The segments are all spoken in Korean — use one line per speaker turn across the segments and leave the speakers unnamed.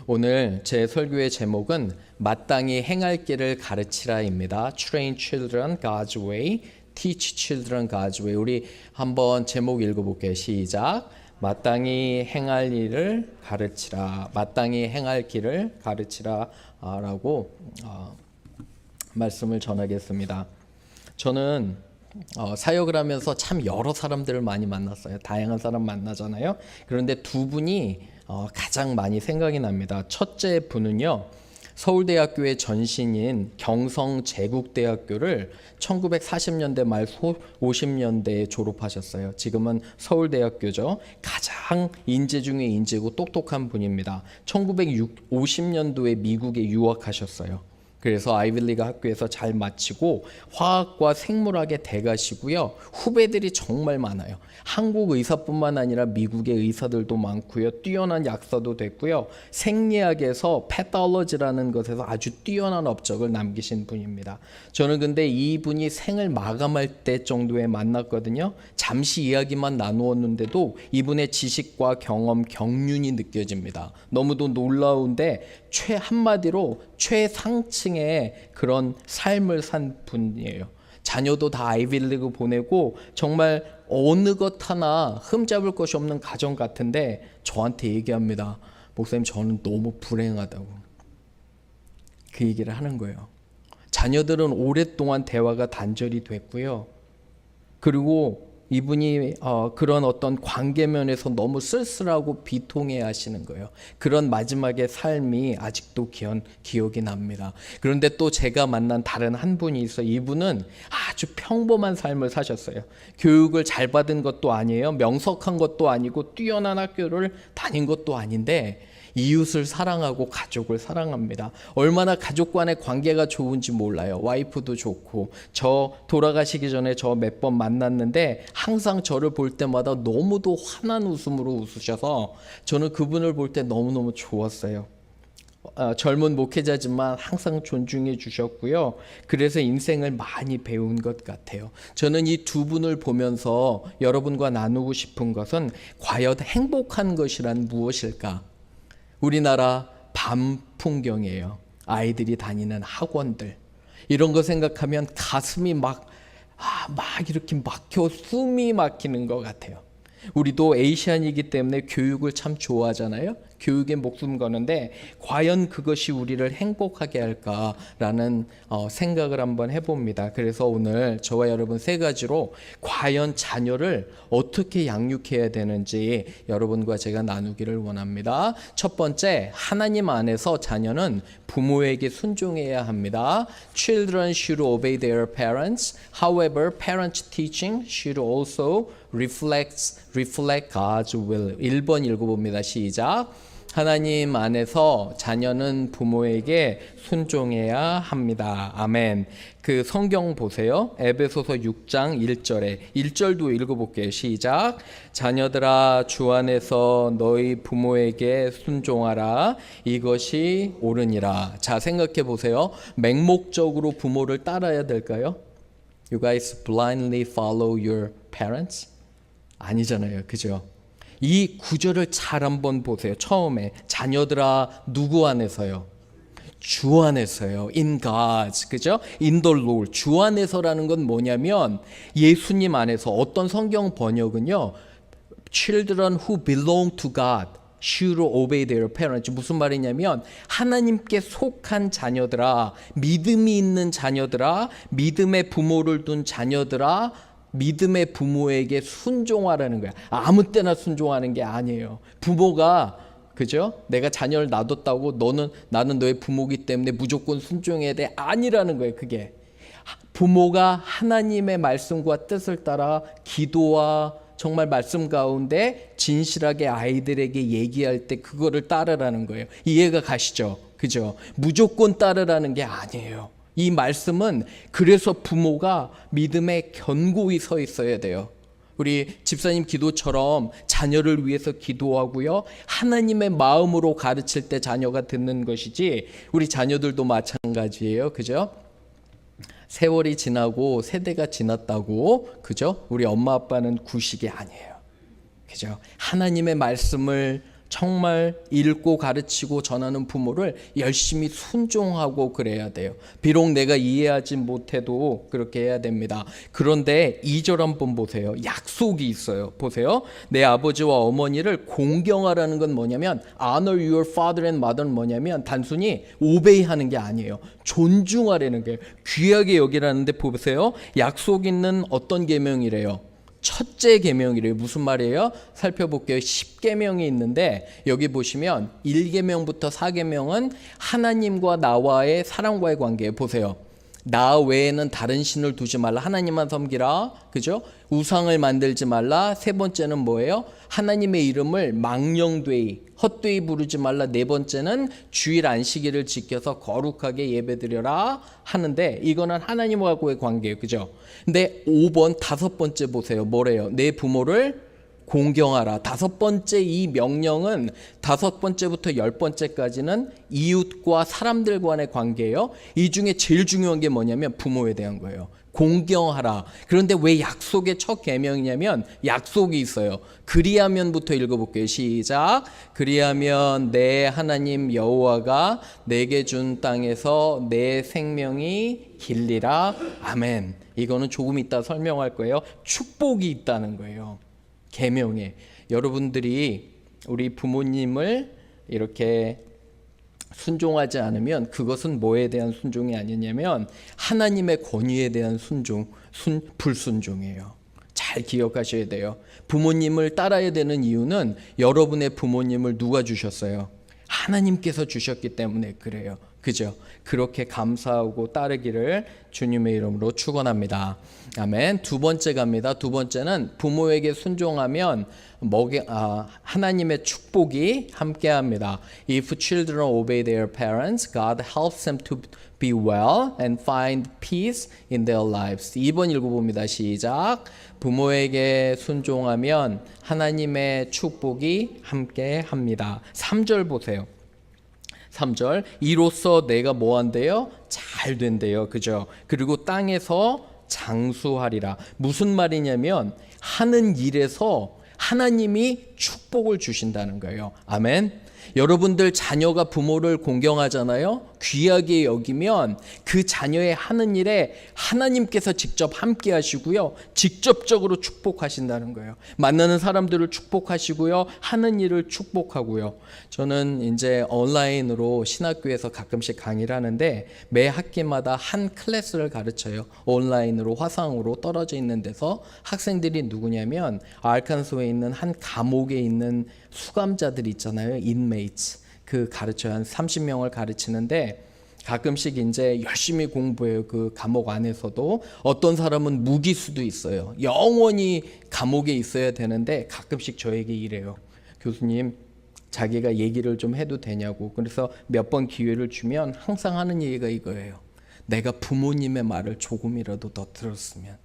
오늘 제 설교의 제목은 마땅히 행할 길을 가르치라입니다. Train children God's way, teach children God's way. 우리 한번 제목 읽어볼게요. 시작. 마땅히 행할 일을 가르치라. 마땅히 행할 길을 가르치라 라고 말씀을 전하겠습니다. 저는 사역을 하면서 참 여러 사람들을 많이 만났어요. 다양한 사람 만나잖아요. 그런데 두 분이 가장 많이 생각이 납니다. 첫째 분은요, 서울대학교의 전신인 경성제국대학교를 1940년대 말 50년대에 졸업하셨어요. 지금은 서울대학교죠. 가장 인재 중에 인재고 똑똑한 분입니다. 1950년도에 미국에 유학하셨어요. 그래서 아이비리그 학교에서 잘 마치고 화학과 생물학에 대가시고요. 후배들이 정말 많아요. 한국 의사뿐만 아니라 미국의 의사들도 많고요. 뛰어난 약사도 됐고요. 생리학에서 패톨로지라는 것에서 아주 뛰어난 업적을 남기신 분입니다. 저는 근데 이분이 생을 마감할 때 정도에 만났거든요. 잠시 이야기만 나누었는데도 이분의 지식과 경험, 경륜이 느껴집니다. 너무도 놀라운데 한마디로 최상층의 그런 삶을 산 분이에요. 자녀도 다 아이비리그 보내고 정말 어느 것 하나 흠잡을 것이 없는 가정 같은데 저한테 얘기합니다. 목사님, 저는 너무 불행하다고. 그 얘기를 하는 거예요. 자녀들은 오랫동안 대화가 단절이 됐고요. 그리고 이분이 그런 어떤 관계면에서 너무 쓸쓸하고 비통해 하시는 거예요. 그런 마지막의 삶이 아직도 기억이 납니다. 그런데 또 제가 만난 다른 한 분이 있어요. 이분은 아주 평범한 삶을 사셨어요. 교육을 잘 받은 것도 아니에요. 명석한 것도 아니고 뛰어난 학교를 다닌 것도 아닌데 이웃을 사랑하고 가족을 사랑합니다. 얼마나 가족 간의 관계가 좋은지 몰라요. 와이프도 좋고, 저 돌아가시기 전에 저 몇 번 만났는데 항상 저를 볼 때마다 너무도 환한 웃음으로 웃으셔서 저는 그분을 볼 때 너무너무 좋았어요. 젊은 목회자지만 항상 존중해 주셨고요. 그래서 인생을 많이 배운 것 같아요. 저는 이 두 분을 보면서 여러분과 나누고 싶은 것은 과연 행복한 것이란 무엇일까? 우리나라 밤 풍경이에요. 아이들이 다니는 학원들. 이런 거 생각하면 가슴이 막 이렇게 막혀 숨이 막히는 것 같아요. 우리도 에이시안이기 때문에 교육을 참 좋아하잖아요. 교육에 목숨 거는데 과연 그것이 우리를 행복하게 할까라는 생각을 한번 해봅니다. 그래서 오늘 저와 여러분 세 가지로 과연 자녀를 어떻게 양육해야 되는지 여러분과 제가 나누기를 원합니다. 첫 번째, 하나님 안에서 자녀는 부모에게 순종해야 합니다. Children should obey their parents. However, parent teaching should also reflect God's will. 1번 읽어봅니다. 시작. 하나님 안에서 자녀는 부모에게 순종해야 합니다. 아멘. 그 성경 보세요. 에베소서 6장 1절에 1절도 읽어볼게요. 시작. 자녀들아, 주 안에서 너희 부모에게 순종하라. 이것이 옳으니라. 자, 생각해 보세요. 맹목적으로 부모를 따라야 될까요? You guys blindly follow your parents? 아니잖아요. 그죠? 이 구절을 잘 한번 보세요. 처음에 자녀들아, 누구 안에서요? 주 안에서요. In God. 그죠? In the Lord. 주 안에서라는 건 뭐냐면 예수님 안에서. 어떤 성경 번역은요, Children who belong to God should obey their parents. 무슨 말이냐면 하나님께 속한 자녀들아, 믿음이 있는 자녀들아, 믿음의 부모를 둔 자녀들아, 믿음의 부모에게 순종하라는 거야. 아무 때나 순종하는 게 아니에요. 부모가, 그죠? 내가 자녀를 놔뒀다고 나는 너의 부모기 때문에 무조건 순종해야 돼. 아니라는 거예요. 그게 부모가 하나님의 말씀과 뜻을 따라 기도와 정말 말씀 가운데 진실하게 아이들에게 얘기할 때 그거를 따르라는 거예요. 이해가 가시죠? 그죠? 무조건 따르라는 게 아니에요. 이 말씀은 그래서 부모가 믿음에 견고히 서 있어야 돼요. 우리 집사님 기도처럼 자녀를 위해서 기도하고요. 하나님의 마음으로 가르칠 때 자녀가 듣는 것이지, 우리 자녀들도 마찬가지예요. 그죠? 세월이 지나고 세대가 지났다고, 그죠? 우리 엄마 아빠는 구식이 아니에요. 그죠? 하나님의 말씀을 정말 읽고 가르치고 전하는 부모를 열심히 순종하고 그래야 돼요. 비록 내가 이해하지 못해도 그렇게 해야 됩니다. 그런데 2절 한번 보세요. 약속이 있어요. 보세요. 내 아버지와 어머니를 공경하라는 건 뭐냐면 honor your father and mother는 뭐냐면 단순히 obey하는 게 아니에요. 존중하라는 게 귀하게 여기라는데 보세요. 약속 있는 어떤 계명이래요? 첫째 계명이래요. 무슨 말이에요? 살펴볼게요. 10계명이 있는데 여기 보시면 1계명부터 4계명은 하나님과 나와의 사랑과의 관계예요. 보세요. 나 외에는 다른 신을 두지 말라. 하나님만 섬기라. 그죠? 우상을 만들지 말라. 세 번째는 뭐예요? 하나님의 이름을 망령되이 헛되이 부르지 말라. 네 번째는 주일 안식일을 지켜서 거룩하게 예배드려라 하는데 이거는 하나님과의 관계예요. 그죠? 근데 5번 다섯 번째 보세요. 뭐래요? 내 부모를 공경하라. 다섯 번째 이 명령은 다섯 번째부터 10번째까지는 이웃과 사람들 간의 관계예요. 이 중에 제일 중요한 게 뭐냐면 부모에 대한 거예요. 공경하라. 그런데 왜 약속의 첫 계명이냐면 약속이 있어요. 그리하면부터 읽어볼게요. 시작. 그리하면 내 하나님 여호와가 내게 준 땅에서 내 생명이 길리라. 아멘. 이거는 조금 이따 설명할 거예요. 축복이 있다는 거예요. 계명에. 여러분들이 우리 부모님을 이렇게 순종하지 않으면 그것은 뭐에 대한 순종이 아니냐면 하나님의 권위에 대한 불순종이에요. 잘 기억하셔야 돼요. 부모님을 따라야 되는 이유는 여러분의 부모님을 누가 주셨어요? 하나님께서 주셨기 때문에 그래요. 그죠? 그렇게 감사하고 따르기를 주님의 이름으로 축원합니다. 아멘. 두 번째 갑니다. 두 번째는 부모에게 순종하면 하나님의 축복이 함께합니다. If children obey their parents, God helps them to be well and find peace in their lives. 2번 읽어봅니다. 시작. 부모에게 순종하면 하나님의 축복이 함께합니다. 3절 보세요. 3절 이로써 내가 뭐 한대요? 잘 된대요. 그죠? 그리고 땅에서 장수하리라. 무슨 말이냐면 하는 일에서 하나님이 축복을 주신다는 거예요. 아멘. 여러분들 자녀가 부모를 공경하잖아요. 귀하게 여기면 그 자녀의 하는 일에 하나님께서 직접 함께 하시고요. 직접적으로 축복하신다는 거예요. 만나는 사람들을 축복하시고요. 하는 일을 축복하고요. 저는 이제 온라인으로 신학교에서 가끔씩 강의를 하는데 매 학기마다 한 클래스를 가르쳐요. 온라인으로 화상으로 떨어져 있는 데서 학생들이 누구냐면 알칸소에 있는 한 감옥에 있는 수감자들 있잖아요. 인메이츠. 그 가르쳐요. 한 30명을 가르치는데 가끔씩 이제 열심히 공부해요. 그 감옥 안에서도. 어떤 사람은 무기수도 있어요. 영원히 감옥에 있어야 되는데 가끔씩 저에게 이래요. 교수님, 자기가 얘기를 좀 해도 되냐고. 그래서 몇 번 기회를 주면 항상 하는 얘기가 이거예요. 내가 부모님의 말을 조금이라도 더 들었으면.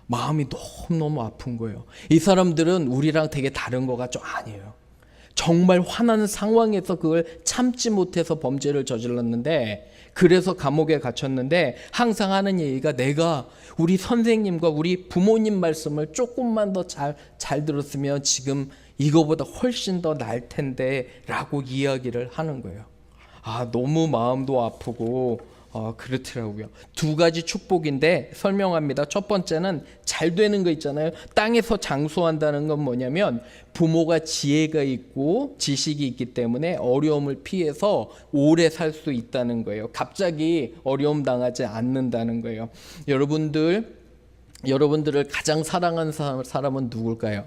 마음이 너무너무 아픈 거예요. 이 사람들은 우리랑 되게 다른 거 같죠? 아니에요. 정말 화나는 상황에서 그걸 참지 못해서 범죄를 저질렀는데 그래서 감옥에 갇혔는데 항상 하는 얘기가 내가 우리 선생님과 우리 부모님 말씀을 조금만 더 잘 들었으면 지금 이거보다 훨씬 더 나을 텐데 라고 이야기를 하는 거예요. 너무 마음도 아프고 그렇더라고요. 두 가지 축복인데 설명합니다. 첫 번째는 잘 되는 거 있잖아요. 땅에서 장수한다는 건 뭐냐면 부모가 지혜가 있고 지식이 있기 때문에 어려움을 피해서 오래 살 수 있다는 거예요. 갑자기 어려움 당하지 않는다는 거예요. 여러분들을 가장 사랑하는 사람은 누굴까요?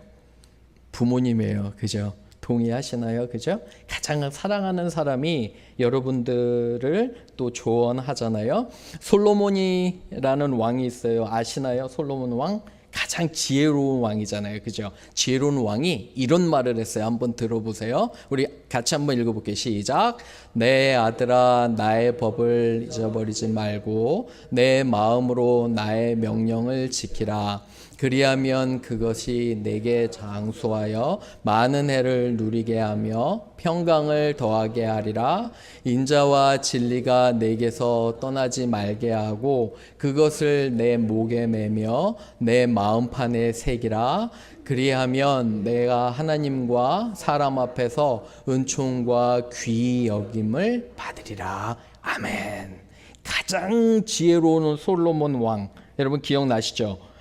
부모님이에요. 그죠? 동의하시나요? 그죠? 가장 사랑하는 사람이 여러분들을 또 조언하잖아요. 솔로몬이라는 왕이 있어요. 아시나요? 솔로몬 왕? 가장 지혜로운 왕이잖아요. 그죠? 지혜로운 왕이 이런 말을 했어요. 한번 들어보세요. 우리 같이 한번 읽어볼게요. 시작. 내 아들아, 나의 법을 잊어버리지 말고 내 마음으로 나의 명령을 지키라. 그리하면 그것이 내게 장수하여 많은 해를 누리게 하며 평강을 더하게 하리라. 인자와 진리가 내게서 떠나지 말게 하고 그것을 내 목에 매며 내 마음판에 새기라. 그리하면 내가 하나님과 사람 앞에서 은총과 귀히 여김을 받으리라. 아멘. 가장 지혜로운 솔로몬 왕, 여러분 기억나시죠?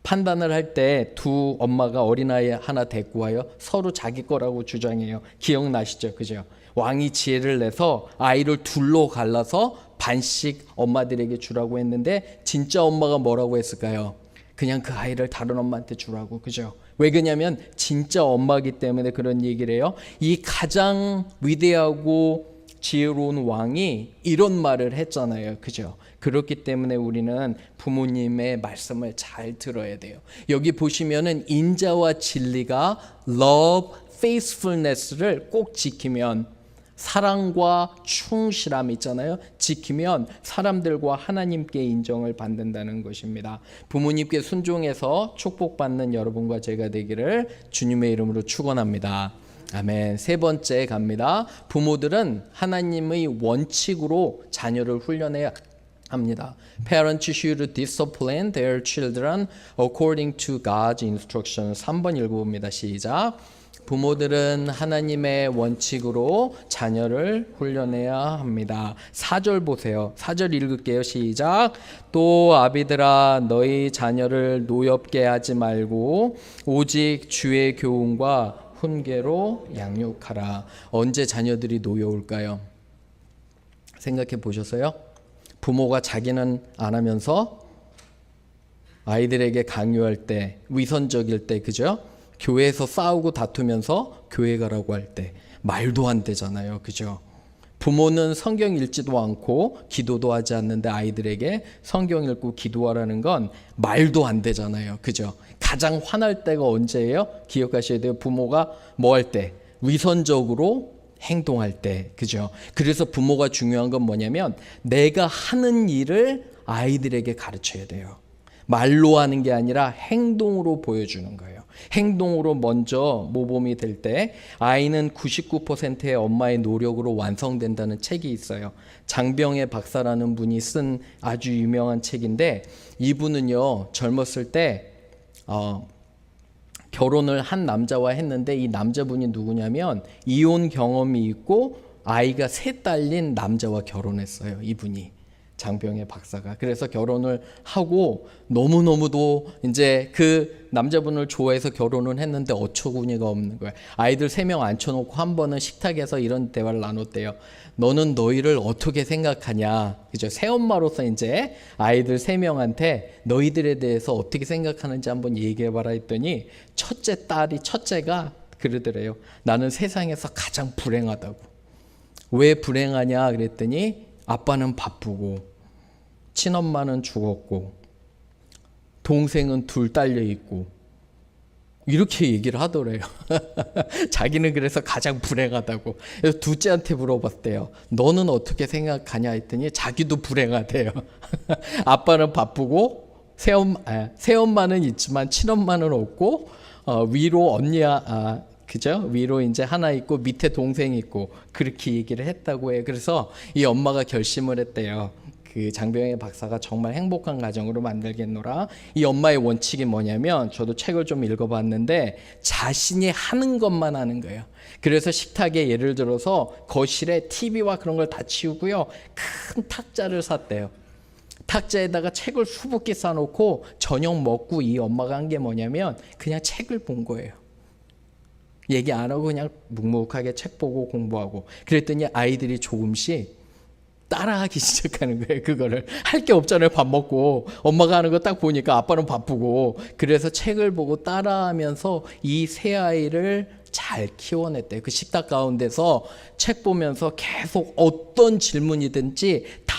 판단을 할 때 두 엄마가 어린아이 하나 데리고 와요. 서로 자기 거라고 주장해요. 기억나시죠? 그죠? 왕이 지혜를 내서 아이를 둘로 갈라서 반씩 엄마들에게 주라고 했는데 진짜 엄마가 뭐라고 했을까요? 그냥 그 아이를 다른 엄마한테 주라고. 그죠? 왜 그러냐면 진짜 엄마이기 때문에 그런 얘기를 해요. 이 가장 위대하고 지혜로운 왕이 이런 말을 했잖아요. 그죠? 그렇기 때문에 우리는 부모님의 말씀을 잘 들어야 돼요. 여기 보시면은 인자와 진리가 love, faithfulness를 꼭 지키면, 사랑과 충실함 있잖아요. 지키면 사람들과 하나님께 인정을 받는다는 것입니다. 부모님께 순종해서 축복받는 여러분과 제가 되기를 주님의 이름으로 축원합니다. 아멘. 세 번째 갑니다. 부모들은 하나님의 원칙으로 자녀를 훈련해야 합니다. Parents should discipline their children according to God's instructions. 3번 읽어봅니다. 시작. 부모들은 하나님의 원칙으로 자녀를 훈련해야 합니다. 4절 보세요. 4절 읽을게요. 시작. 또 아비들아 너희 자녀를 노엽게 하지 말고 오직 주의 교훈과 훈계로 양육하라. 언제 자녀들이 노여울까요? 생각해 보셨어요? 부모가 자기는 안 하면서 아이들에게 강요할 때, 위선적일 때, 그죠? 교회에서 싸우고 다투면서 교회 가라고 할 때 말도 안 되잖아요. 그죠? 부모는 성경 읽지도 않고 기도도 하지 않는데 아이들에게 성경 읽고 기도하라는 건 말도 안 되잖아요. 그죠? 가장 화날 때가 언제예요? 기억하셔야 돼요. 부모가 뭐 할 때? 위선적으로 행동할 때. 그죠? 그래서 부모가 중요한 건 뭐냐면 내가 하는 일을 아이들에게 가르쳐야 돼요. 말로 하는 게 아니라 행동으로 보여주는 거예요. 행동으로 먼저 모범이 될 때 아이는 99%의 엄마의 노력으로 완성된다는 책이 있어요. 장병의 박사라는 분이 쓴 아주 유명한 책인데, 이분은요 젊었을 때 결혼을 한 남자와 했는데 이 남자분이 누구냐면 이혼 경험이 있고 아이가 3 딸린 남자와 결혼했어요. 이분이 장병의 박사가. 그래서 결혼을 하고 너무너무도 이제 그 남자분을 좋아해서 결혼을 했는데 어처구니가 없는 거야. 아이들 3명 앉혀놓고 한 번은 식탁에서 이런 대화를 나눴대요. 너는 너희를 어떻게 생각하냐. 그죠? 새엄마로서 이제 아이들 3명한테 너희들에 대해서 어떻게 생각하는지 한번 얘기해봐라 했더니 첫째가 그러더래요. 나는 세상에서 가장 불행하다고. 왜 불행하냐 그랬더니 아빠는 바쁘고 친엄마는 죽었고 동생은 2 딸려 있고 이렇게 얘기를 하더래요. 자기는 그래서 가장 불행하다고. 그래서 둘째한테 물어봤대요. 너는 어떻게 생각하냐 했더니 자기도 불행하대요. 아빠는 바쁘고 새엄마는 있지만 친엄마는 없고 위로 언니야 그죠? 위로 이제 하나 있고 밑에 동생이 있고 그렇게 얘기를 했다고 해요. 그래서 이 엄마가 결심을 했대요. 그 장병의 박사가 정말 행복한 가정으로 만들겠노라. 이 엄마의 원칙이 뭐냐면 저도 책을 좀 읽어봤는데 자신이 하는 것만 하는 거예요. 그래서 식탁에 예를 들어서 거실에 TV와 그런 걸 다 치우고요. 큰 탁자를 샀대요. 탁자에다가 책을 수북히 싸놓고 저녁 먹고 이 엄마가 한 게 뭐냐면 그냥 책을 본 거예요. 얘기 안 하고 그냥 묵묵하게 책 보고 공부하고. 그랬더니 아이들이 조금씩 따라하기 시작하는 거예요. 그거를 할 게 없잖아요. 밥 먹고 엄마가 하는 거 딱 보니까 아빠는 바쁘고. 그래서 책을 보고 따라하면서 이 세 아이를 잘 키워냈대요. 그 식탁 가운데서 책 보면서 계속 어떤 질문이든지 다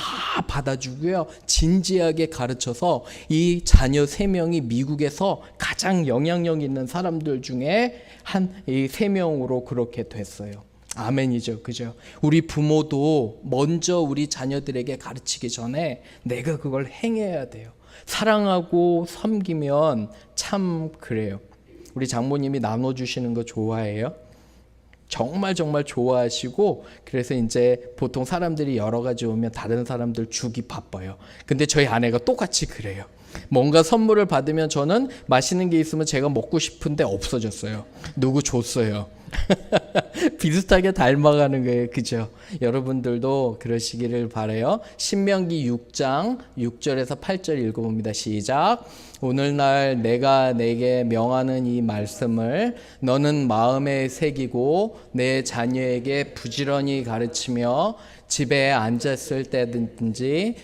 받아주고요. 진지하게 가르쳐서 이 자녀 3명이 미국에서 가장 영향력 있는 사람들 중에 이 3명으로 그렇게 됐어요. 아멘이죠. 그죠? 우리 부모도 먼저 우리 자녀들에게 가르치기 전에 내가 그걸 행해야 돼요. 사랑하고 섬기면 참 그래요. 우리 장모님이 나눠주시는 거 좋아해요? 정말 정말 좋아하시고, 그래서 이제 보통 사람들이 여러 가지 오면 다른 사람들 주기 바빠요. 근데 저희 아내가 똑같이 그래요. 뭔가 선물을 받으면 저는 맛있는 게 있으면 제가 먹고 싶은데 없어졌어요. 누구 줬어요. 비슷하게 닮아가는 거예요. 그죠? 여러분들도 그러시기를 바라요. 신명기 6장 6절에서 8절 읽어봅니다. 시작. 오늘날 내가 내게 명하는 이 말씀을 너는 마음에 새기고 내 자녀에게 부지런히 가르치며 집에 앉았을 때든지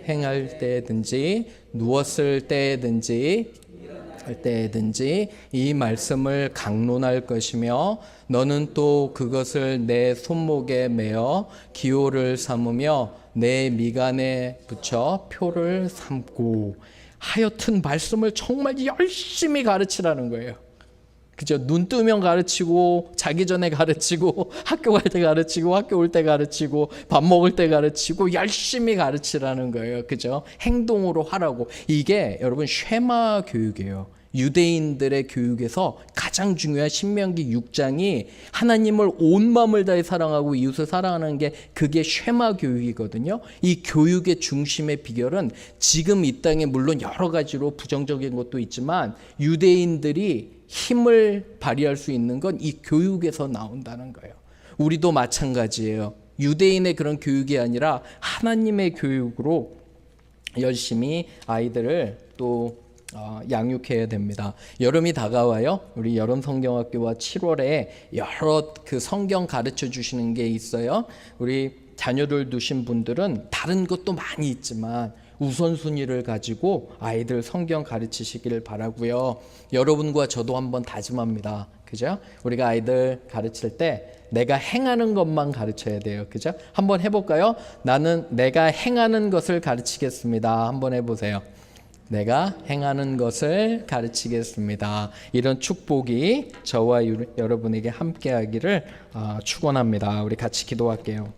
행할 때든지 누웠을 때든지 할 때든지 이 말씀을 강론할 것이며 너는 또 그것을 내 손목에 매어 기호를 삼으며 내 미간에 붙여 표를 삼고. 하여튼 말씀을 정말 열심히 가르치라는 거예요. 그죠? 눈 뜨면 가르치고, 자기 전에 가르치고, 학교 갈 때 가르치고, 학교 올 때 가르치고, 밥 먹을 때 가르치고, 열심히 가르치라는 거예요. 그죠? 행동으로 하라고. 이게 여러분 쉐마 교육이에요. 유대인들의 교육에서 가장 중요한 신명기 6장이 하나님을 온 마음을 다해 사랑하고 이웃을 사랑하는 게 그게 쉐마 교육이거든요. 이 교육의 중심의 비결은 지금 이 땅에 물론 여러 가지로 부정적인 것도 있지만 유대인들이 힘을 발휘할 수 있는 건 이 교육에서 나온다는 거예요. 우리도 마찬가지예요. 유대인의 그런 교육이 아니라 하나님의 교육으로 열심히 아이들을 또 양육해야 됩니다. 여름이 다가와요. 우리 여름 성경학교와 7월에 여러 그 성경 가르쳐 주시는 게 있어요. 우리 자녀들 두신 분들은 다른 것도 많이 있지만 우선순위를 가지고 아이들 성경 가르치시기를 바라고요. 여러분과 저도 한번 다짐합니다. 그죠? 우리가 아이들 가르칠 때 내가 행하는 것만 가르쳐야 돼요. 그죠? 한번 해볼까요? 나는 내가 행하는 것을 가르치겠습니다. 한번 해보세요. 내가 행하는 것을 가르치겠습니다. 이런 축복이 저와 여러분에게 함께하기를 축원합니다. 우리 같이 기도할게요.